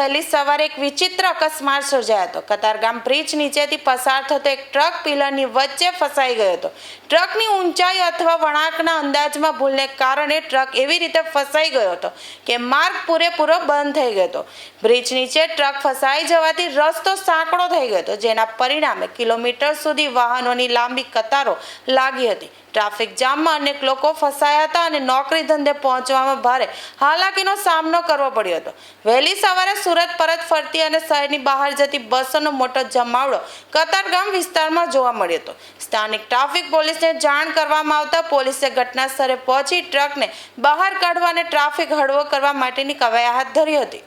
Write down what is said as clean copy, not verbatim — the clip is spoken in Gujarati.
વહેલી સવારે એક વિચિત્ર અકસ્માત સર્જાયો હતો। કતારગામ બ્રિજ નીચેથી પસાર થતો એક ટ્રક પિલરની વચ્ચે ફસાઈ ગયો હતો। ટ્રકની ઊંચાઈ અથવા વળાંકના અંદાજમાં ભૂલને કારણે ટ્રક એવી રીતે ફસાઈ ગયો હતો કે માર્ગ પૂરેપૂરો બંધ થઈ ગયો હતો। બ્રિજ નીચે ટ્રક ફસાઈ જવાથી રસ્તો સાંકડો થઈ ગયો હતો, જેના પરિણામે કિલોમીટર સુધી વાહનોની લાંબી કતારો લાગી હતી। ટ્રાફિક જામમાં અનેક લોકો ફસાયા હતા અને નોકરી ધંધે પહોંચવામાં ભારે હાલાકીનો સામનો કરવો પડ્યો હતો। વહેલી સવારે સુરત પરત ફરતી અને શહેરની બહાર જતી બસોનો મોટો જમાવડો કતારગામ વિસ્તારમાં જોવા મળ્યો હતો। સ્થાનિક ટ્રાફિક પોલીસને જાણ કરવામાં આવતા પોલીસે ઘટના સ્થળે પહોંચી ટ્રકને બહાર કાઢવા અને ટ્રાફિક હળવો કરવા માટેની કવાયત હાથ ધરી હતી।